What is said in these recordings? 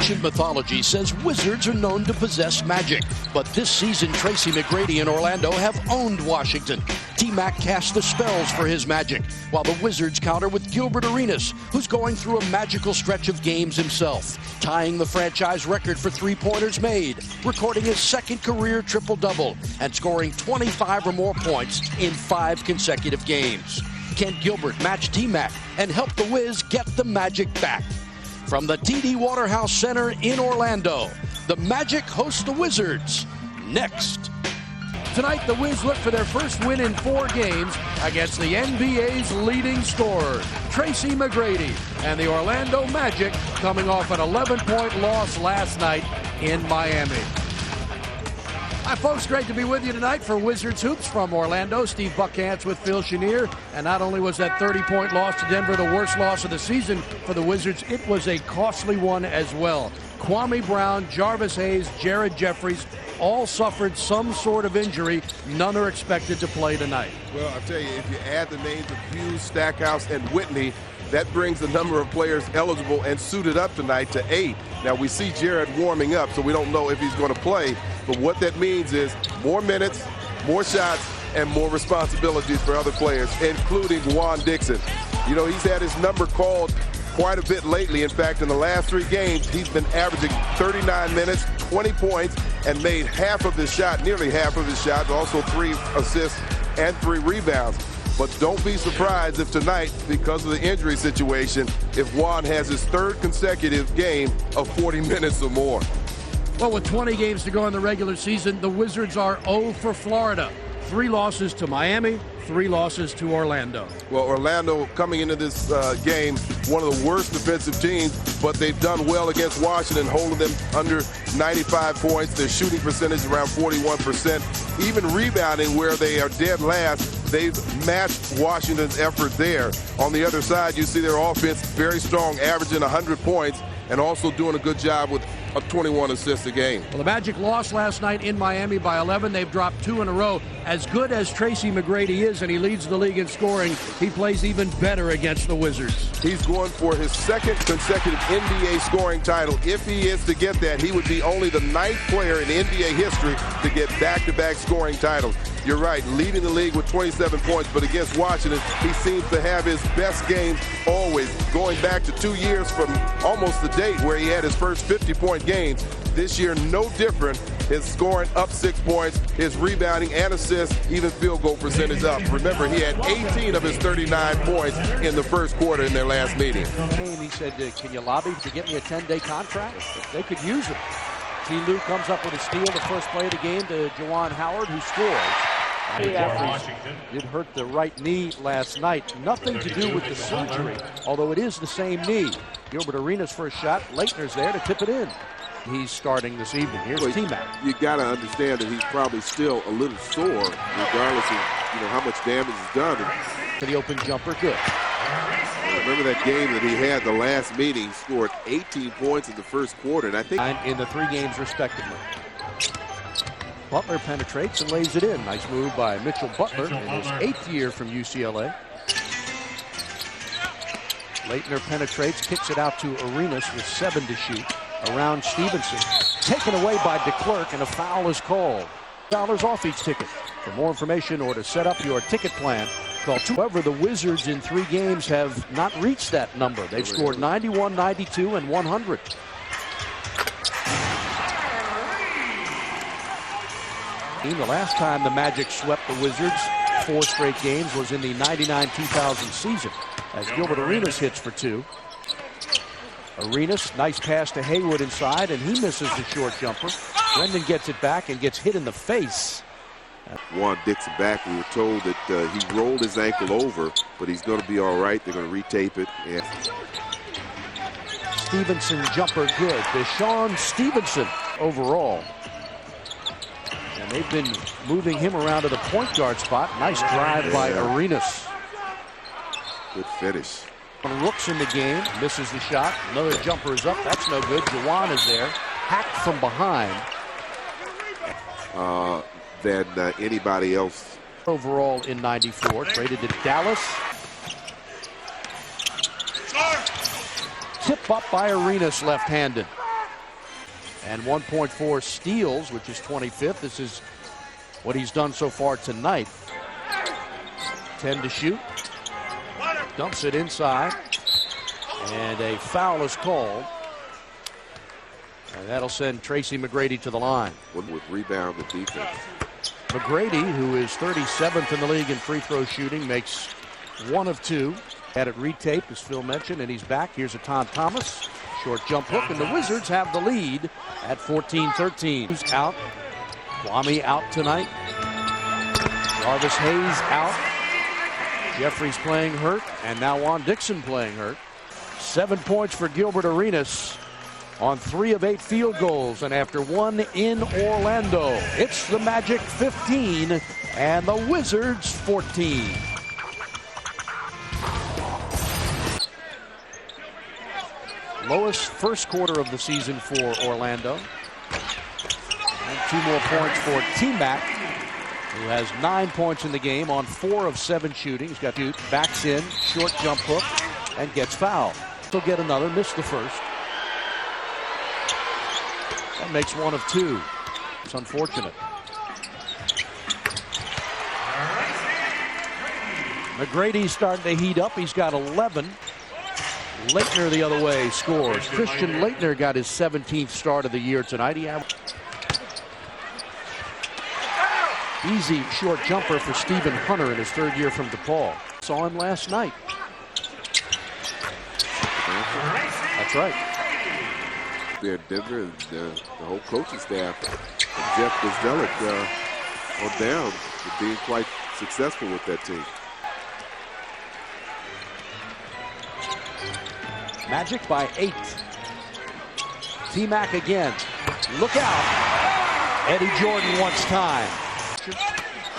Ancient mythology says wizards are known to possess magic, but this season Tracy McGrady and Orlando have owned Washington. T-Mac casts the spells for his magic, while the Wizards counter with Gilbert, who's going through a magical stretch of games himself, tying the franchise record for three-pointers made, recording his second career triple-double, and scoring 25 or more points in 5 consecutive games. Can Gilbert match T-Mac and help the Wiz get the magic back? From the TD Waterhouse Center in Orlando, the Magic host the Wizards. Next. Tonight, the Wiz look for their first win in 4 games against the NBA's leading scorer, Tracy McGrady, and the Orlando Magic coming off an 11-point loss last night in Miami. Hi, folks. Great to be with you tonight for Wizards Hoops from Orlando. Steve Buckhantz with Phil Chenier. And not only was that 30-point loss to Denver the worst loss of the season for the Wizards, it was a costly one as well. Kwame Brown, Jarvis Hayes, Jared Jeffries all suffered some sort of injury. None are expected to play tonight. Well, I'll tell you, if you add the names of Hughes, Stackhouse, and Whitney, that brings the number of players eligible and suited up tonight to 8. Now, we see Jared warming up, so we don't know if he's going to play. But what that means is more minutes, more shots, and more responsibilities for other players, including Juan Dixon. You know, he's had his number called quite a bit lately. In fact, in the last 3 games, he's been averaging 39 minutes, 20 points, and made half of his shot, nearly half of his shots, also 3 assists and 3 rebounds. But don't be surprised if tonight, because of the injury situation, if Juan has his 3rd consecutive game of 40 minutes or more. Well, with 20 games to go in the regular season, the Wizards are 0 for Florida. 3 losses to Miami, 3 losses to Orlando. Well, Orlando coming into this game, one of the worst defensive teams, but they've done well against Washington, holding them under 95 points. Their shooting percentage around 41%. Even rebounding, where they are dead last, they've matched Washington's effort there. On the other side, you see their offense very strong, averaging 100 points, and also doing a good job with 21 assists a game. Well, the Magic lost last night in Miami by 11. They've dropped 2 in a row. As good as Tracy McGrady is, and he leads the league in scoring, he plays even better against the Wizards. He's going for his 2nd consecutive NBA scoring title. If he is to get that, he would be only the 9th player in NBA history to get back-to-back scoring titles. You're right, leading the league with 27 points, but against Washington, he seems to have his best game always, going back to 2 years from almost the date where he had his first 50-point games. This year, no different. His scoring up 6 points, his rebounding and assists, even field goal percentage up. Remember, he had 18 of his 39 points in the first quarter in their last meeting. He said, can you lobby to get me a 10-day contract? They could use it. T. Lou comes up with a steal the first play of the game to Juwan Howard, who scores. Did hurt the right knee last night. Nothing to do with the surgery, although it is the same knee. Gilbert Arenas for a shot. Leitner's there to tip it in. He's starting this evening. Here's T-Mac. You got to understand that he's probably still a little sore, regardless of how much damage is done. For the open jumper, good. Remember that game that he had the last meeting, scored 18 points in the first quarter, and I think in the 3 games respectively. Butler penetrates and lays it in. Nice move by Mitchell Butler in his 8th year from UCLA. Leitner penetrates, kicks it out to Arenas with 7 to shoot. Around Stevenson, taken away by DeClerc, and a foul is called. $2 off each ticket. For more information or to set up your ticket plan, call 2. However, the Wizards in 3 games have not reached that number. They've scored 91, 92, and 100. The last time the Magic swept the Wizards 4 straight games was in the 99-2000 season, as Gilbert Arenas hits for 2. Arenas, nice pass to Hayward inside, and he misses the short jumper. Brendan gets it back and gets hit in the face. Juan Dixon back. We were told that he rolled his ankle over, but he's going to be all right. They're going to retape it. And Stevenson jumper good. Deshaun Stevenson overall. And they've been moving him around to the point guard spot. Nice drive by Arenas. Good finish. Rooks in the game, misses the shot. Another jumper is up. That's no good. Juwan is there, hacked from behind. Than anybody else. Overall in 94, traded to Dallas. Tip up by Arenas, left-handed. and 1.4 steals, which is 25th. This is what he's done so far tonight. 10 to shoot. Dumps it inside. And a foul is called. And that'll send Tracy McGrady to the line. With rebound and defense. McGrady, who is 37th in the league in free throw shooting, makes 1 of 2. Had it retaped, as Phil mentioned, and he's back. Here's a Tom Thomas. Short jump hook, and the Wizards have the lead at 14-13. Who's out? Kwame out tonight. Jarvis Hayes out. Jeffries playing hurt, and now Juan Dixon playing hurt. 7 points for Gilbert Arenas on 3 of 8 field goals, and after 1 in Orlando, it's the Magic 15 and the Wizards 14. Lowest first quarter of the season for Orlando. And 2 more points for T-Mac, who has 9 points in the game on 4 of 7 shooting. He's got to backs in, short jump hook, and gets fouled. He'll get another, missed the first. That makes 1 of 2. It's unfortunate. McGrady's starting to heat up. He's got 11. Leitner the other way scores. Christian Leitner got his 17th start of the year tonight. He had easy short jumper for Stephen Hunter in his 3rd year from DePaul. Saw him last night. That's right. There in Denver, and the whole coaching staff and Jeff Gazdelik on down for being quite successful with that team. Magic by 8. T-Mac again. Look out. Eddie Jordan wants time.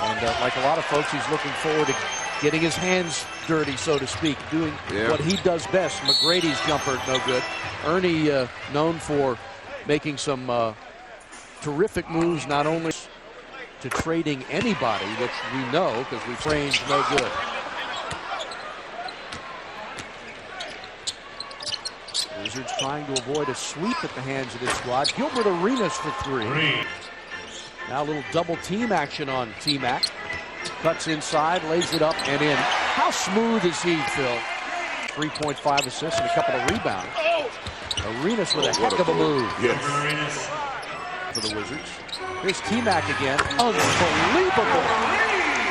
And like a lot of folks, he's looking forward to getting his hands dirty, so to speak, doing what he does best. McGrady's jumper, no good. Ernie, known for making some terrific moves, not only to trading anybody, which we know because we framed no good. Wizards trying to avoid a sweep at the hands of this squad. Gilbert Arenas for 3. Now a little double team action on T-Mac. Cuts inside, lays it up and in. How smooth is he, Phil? 3.5 assists and a couple of rebounds. Arenas with a heck of a move. Yes. For the Wizards. Here's T-Mac again. Unbelievable.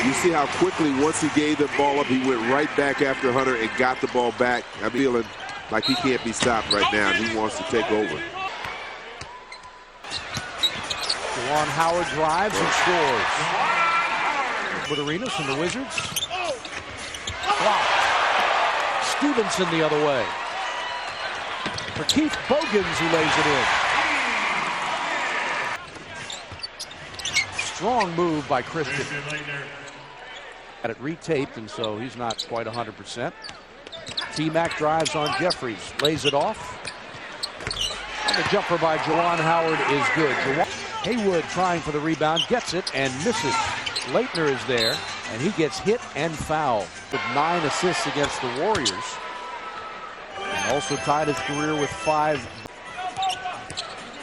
You see how quickly, once he gave the ball up, he went right back after Hunter and got the ball back. I'm feeling like he can't be stopped right now. He wants to take over. Juwan Howard drives and scores. With Arenas and the Wizards. Blocked. Stevenson the other way. For Keith Bogans, who lays it in. Strong move by Christian. Had it retaped, and so he's not quite 100%. T-Mac drives on Jeffries, lays it off. And the jumper by Juwan Howard is good. Haywood trying for the rebound, gets it and misses. Leitner is there, and he gets hit and fouled with 9 assists against the Warriors. And also tied his career with 5.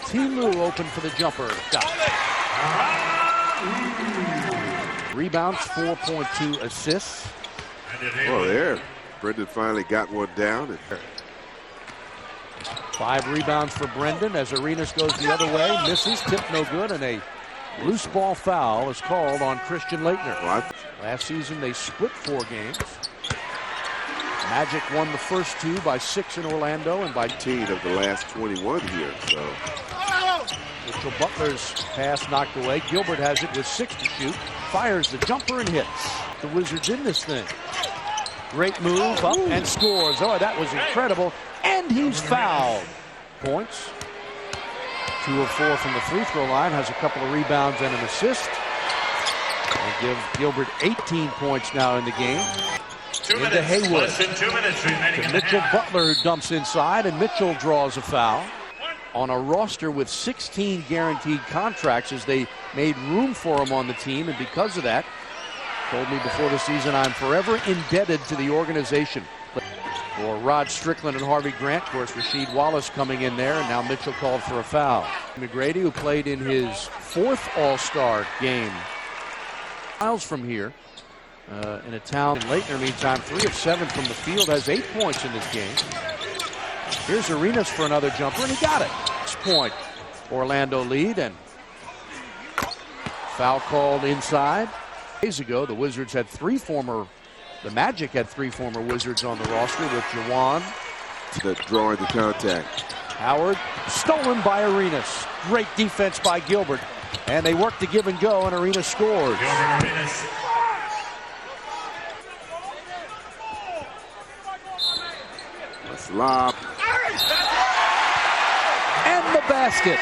T-Lou open for the jumper. Got it. Rebounds, 4.2 assists. Oh, there. Brendan finally got one down. 5 rebounds for Brendan as Arenas goes the other way, misses, tip no good, and a loose ball foul is called on Christian Leitner. Last season they split 4 games. Magic won the first 2 by 6 in Orlando and by 18 of the last 21 here. So Mitchell Butler's pass knocked away. Gilbert has it with 6 to shoot, fires the jumper and hits. The Wizards in this thing. Great move up and scores. Oh, that was incredible. And he's fouled. Points. 2 of 4 from the free throw line. Has a couple of rebounds and an assist. And give Gilbert 18 points now in the game. Into Haywood. Less than 2 minutes remaining. To Mitchell Butler, who dumps inside, and Mitchell draws a foul. On a roster with 16 guaranteed contracts, as they made room for him on the team, and because of that, told me before the season, I'm forever indebted to the organization. for Rod Strickland and Harvey Grant. Of course, Rasheed Wallace coming in there, and now Mitchell called for a foul. McGrady, who played in his 4th All-Star game. Miles from here in a town. Leitner, meantime, 3 of 7 from the field, has 8 points in this game. Here's Arenas for another jumper, and he got it. 6 point Orlando lead, and foul called inside. Days ago, the Wizards had the Magic had 3 former Wizards on the roster with Jawan. Drawing the contact. Howard, stolen by Arenas. Great defense by Gilbert. And they work to give and go, and Arenas scores. That's lob. And the basket.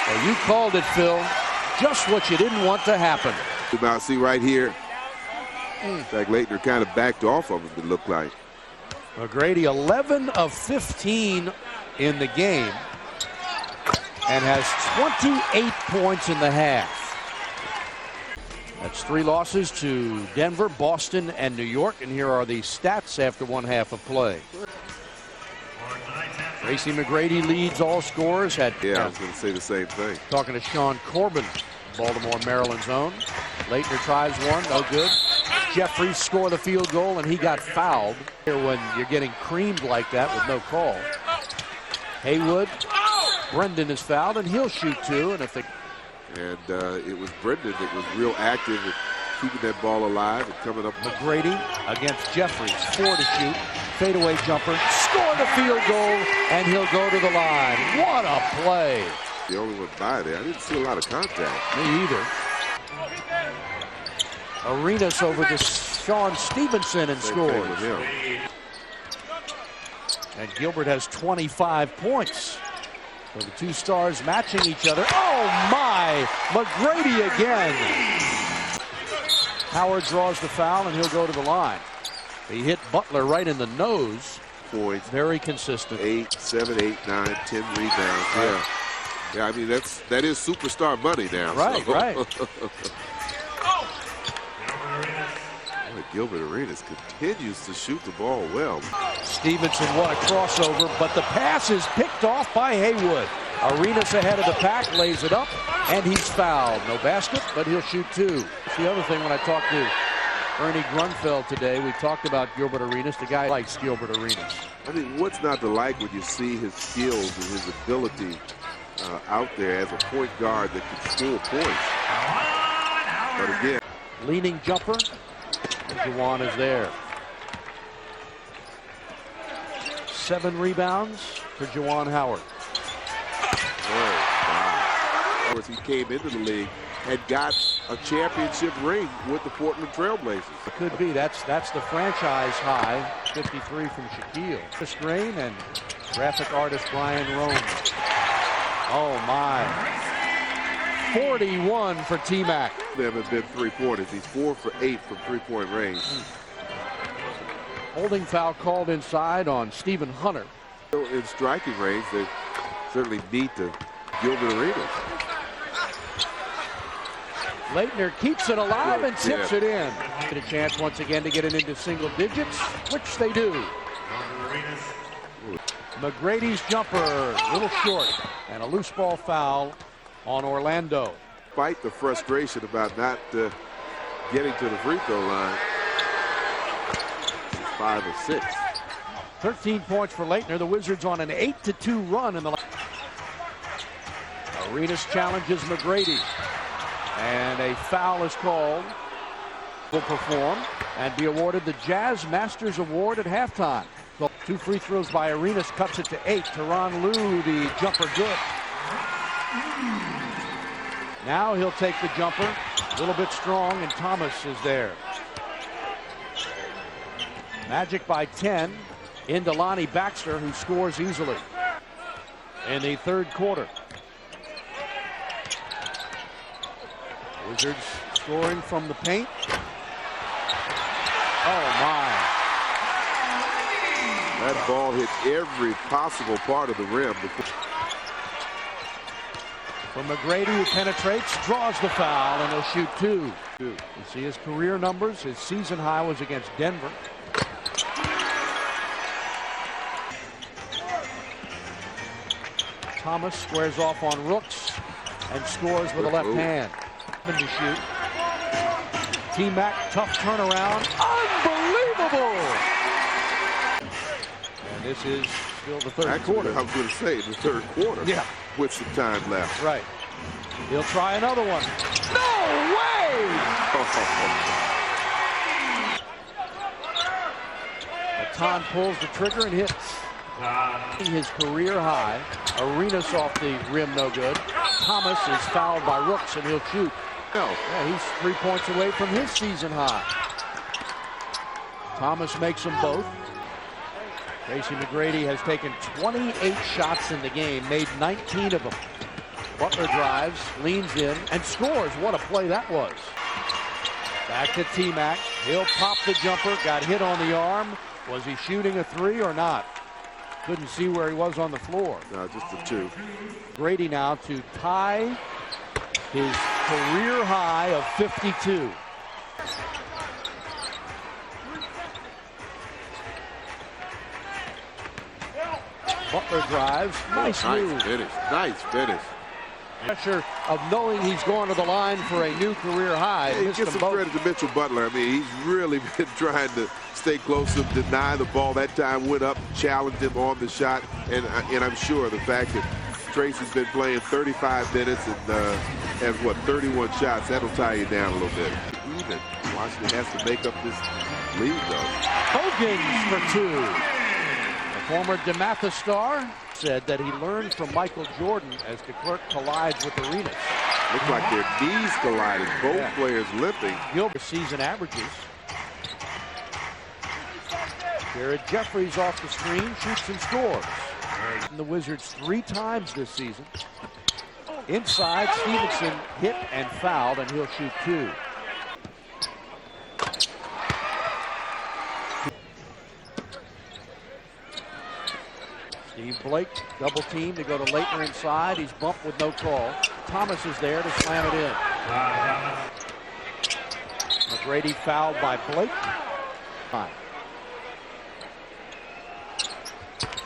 Well, you called it, Phil. Just what you didn't want to happen. About see right here. In fact, Leitner kind of backed off of him, it looked like. McGrady 11 of 15 in the game and has 28 points in the half. That's 3 losses to Denver, Boston, and New York. And here are the stats after 1 half of play. Tracy McGrady leads all scorers. Yeah, I was going to say the same thing. Talking to Sean Corbin, Baltimore, Maryland's own. Leitner tries one, no good. Jeffries scored the field goal, and he got fouled. When you're getting creamed like that with no call. Haywood, Brendan is fouled, and he'll shoot 2. And if they it was Brendan that was real active in keeping that ball alive and coming up. McGrady against Jeffries, 4 to shoot. Fadeaway jumper, score the field goal, and he'll go to the line. What a play. The only one by there. I didn't see a lot of contact. Me either. Arenas over to Sean Stevenson and scores. And Gilbert has 25 points. So the 2 stars matching each other. Oh my! McGrady again. Howard draws the foul, and he'll go to the line. He hit Butler right in the nose. Points. Very consistent. 7, 8, 9, 10 rebounds. Yeah. Yeah, I mean, that is superstar money now. Right, so. right. Gilbert Arenas continues to shoot the ball well. Stevenson, what a crossover, but the pass is picked off by Haywood. Arenas ahead of the pack, lays it up, and he's fouled. No basket, but he'll shoot 2. That's the other thing when I talked to Ernie Grunfeld today, we talked about Gilbert Arenas. The guy likes Gilbert Arenas. I mean, what's not to like when you see his skills and his ability out there as a point guard that can score points? But again, leaning jumper. Jawan is there. 7 rebounds for Jawan Howard. Oh, wow. He came into the league and got a championship ring with the Portland Trailblazers. It could be. That's the franchise high. 53 from Shaquille. Chris Grain and graphic artist Brian Rome. Oh my. 41 for T-Mac. Them have been 3-pointers. He's 4 for 8 from 3-point range. Holding foul called inside on Stephen Hunter. In striking range, they certainly beat the Gilbert Arenas. Leitner keeps it alive and tips it in. Get a chance once again to get it into single digits, which they do. McGrady's jumper, a little short, and a loose ball foul on Orlando. Despite the frustration about not getting to the free throw line, 5 or 6. 13 points for Leitner. The Wizards on an 8-2 run in the. Arenas challenges McGrady, and a foul is called. Will perform and be awarded the Jazz Masters Award at halftime. So 2 free throws by Arenas, cuts it to 8. Tyronn Lue, the jumper, good. Now he'll take the jumper, a little bit strong, and Thomas is there. Magic by 10 into Lonnie Baxter, who scores easily in the 3rd quarter. Wizards scoring from the paint. Oh my. That ball hit every possible part of the rim. For McGrady, who penetrates, draws the foul, and he'll shoot 2. You see his career numbers. His season high was against Denver. Thomas squares off on Rooks and scores with a left hand. To shoot. T-Mac, tough turnaround. Unbelievable! And this is still the third quarter. I was going to say the third quarter. Yeah. With some time left. Right. He'll try another one. No way! Matan pulls the trigger and hits. His career high. Arenas off the rim, no good. Thomas is fouled by Rooks, and he'll shoot. Yeah, he's 3 points away from his season high. Thomas makes them both. Tracy McGrady has taken 28 shots in the game, made 19 of them. Butler drives, leans in, and scores. What a play that was. Back to T-Mac. He'll pop the jumper. Got hit on the arm. Was he shooting a three or not? Couldn't see where he was on the floor. No, just a two. Grady now to tie his career high of 52. Butler drives. Nice move. Finish. Nice finish. Pressure of knowing he's going to the line for a new career high. He gets some credit to Mitchell Butler. I mean, he's really been trying to stay close to deny the ball. That time went up, challenged him on the shot, and I'm sure the fact that Tracy's been playing 35 minutes and has, what, 31 shots, that'll tie you down a little bit. Even Washington has to make up this lead, though. Hogan's for two. The former DeMatha star said that he learned from Michael Jordan as DeClercq collides with Arenas. Looks like their knees collided, both players limping. Gilbert season averages. Jared Jeffries off the screen, shoots and scores. And the Wizards 3 times this season. Inside, Stevenson hit and fouled, and he'll shoot 2. Steve Blake, double team to go to Leitner inside. He's bumped with no call. Thomas is there to slam it in. McGrady fouled by Blake.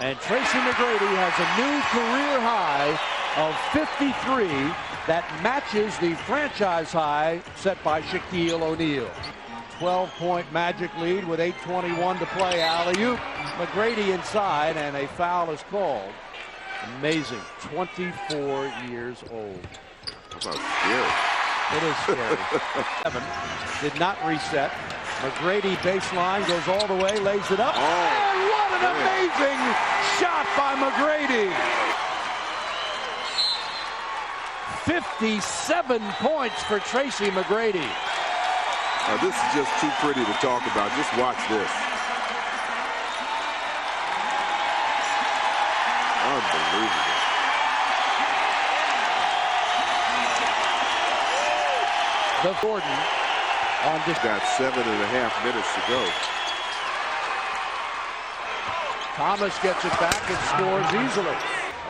And Tracy McGrady has a new career high of 53 that matches the franchise high set by Shaquille O'Neal. 12-point Magic lead with 8:21 to play. Alley-oop. McGrady inside, and a foul is called. Amazing. 24 years old. How about scary? It is scary. 7 did not reset. McGrady baseline goes all the way, lays it up. And what an amazing shot by McGrady. 57 points for Tracy McGrady. This is just too pretty to talk about. Just watch this. Unbelievable. The Gordon on this. Got 7.5 minutes to go. Thomas gets it back and scores easily.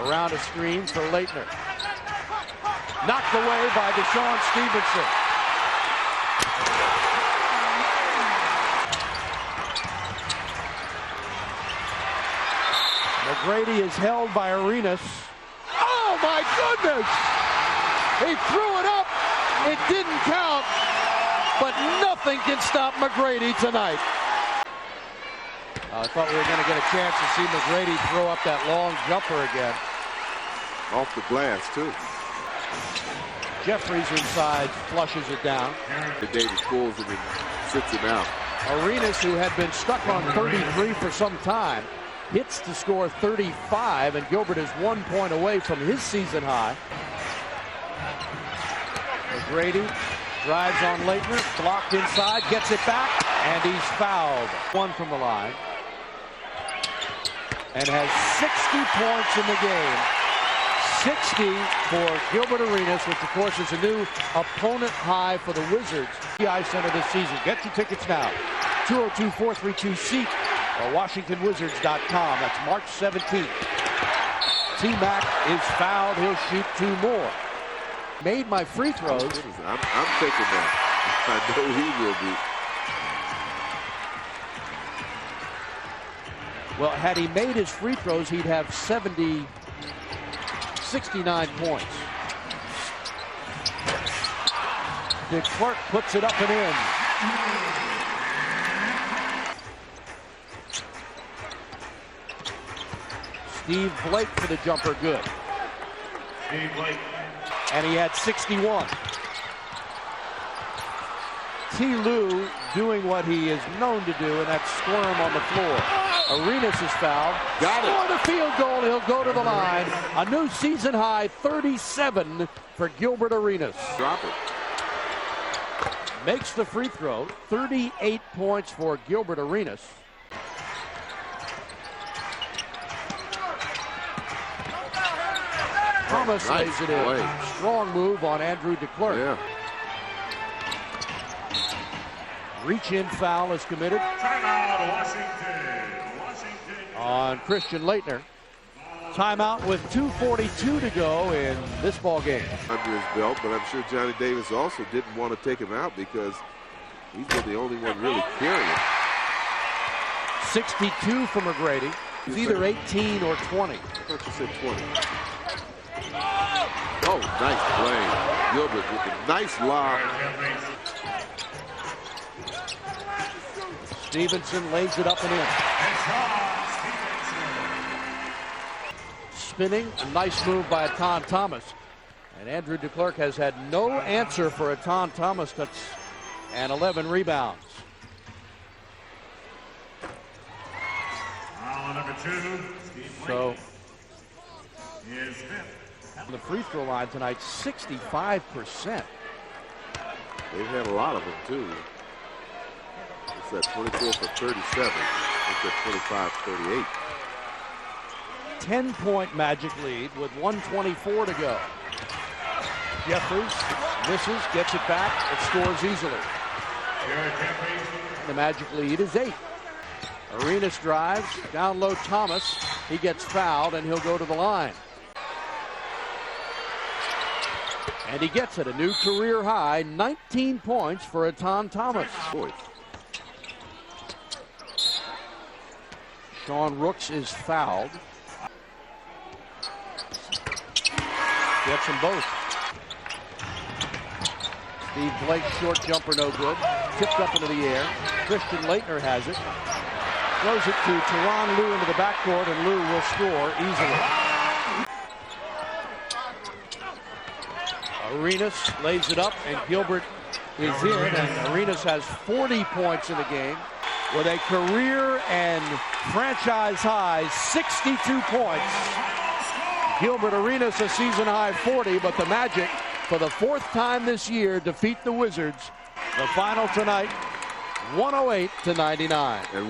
Around a screen for Leitner. Knocked away by Deshaun Stevenson. McGrady is held by Arenas. Oh my goodness! He threw it up. It didn't count, but nothing can stop McGrady tonight. I thought we were going to get a chance to see McGrady throw up that long jumper again. Off the glass, too. Jeffries inside, flushes it down. Davis pulls him and sits him out. Arenas, who had been stuck on 33 for some time, hits to score 35, and Gilbert is 1 point away from his season high. McGrady drives on Leitner, blocked inside, gets it back, and he's fouled. 1 from the line. And has 60 points in the game. 60 for Gilbert Arenas, which of course is a new opponent high for the Wizards. TI Center this season. Get your tickets now. 202-432-SEAT or WashingtonWizards.com. That's March 17th. T-Mac is fouled. He'll shoot 2 more. Made my free throws. I'm taking that. I know he will be. Well, had he made his free throws, he'd have 77 69 points. DeClerk puts it up and in. Steve Blake for the jumper, good. Steve Blake. And he had 61. T. Lue doing what he is known to do, and that's squirm on the floor. Arenas is fouled. Got it. For the field goal, he'll go to the line. A new season high 37 for Gilbert Arenas. Drop it. Makes the free throw. 38 points for Gilbert Arenas. Thomas Nice lays it in. play. Strong move on Andrew DeClerk. Yeah. Reach-in foul is committed Timeout, Washington. on Christian Laettner. Timeout with 2:42 to go in this ball game. Under his belt, but I'm sure Johnny Davis also didn't want to take him out because he's been the only one really carrying it. 62 for McGrady. It's either 18 or 20. I thought you said 20. Oh, nice play. Gilbert with a nice lob. Stevenson lays it up and in. Spinning, a nice move by Etan Thomas. And Andrew DeClerk has had no answer for Etan Thomas. That's and 11 rebounds. Foul number 2, Steve Blake. So Is fifth. the free throw line tonight, 65%. They've had a lot of them, too. It's at 24 for 37. It's at 25-38. 10-point Magic lead with 1:24 to go. Jeffries misses, gets it back, it scores easily. Jared Jeffries. The Magic lead is 8. Arenas drives, down low Thomas. He gets fouled and he'll go to the line. And he gets it, a new career high, 19 points for Etan Thomas. Boy. Sean Rooks is fouled. Gets them both. Steve Blake, short jumper, no good. Tipped up into the air. Christian Laettner has it. Throws it to Teron Lue into the backcourt, and Lue will score easily. Arenas lays it up, and Gilbert is in, and Arenas has 40 points in the game with a career and franchise high 62 points. Gilbert Arenas a season high 40, but the Magic, for the 4th time this year, defeat the Wizards. The final tonight, 108-99.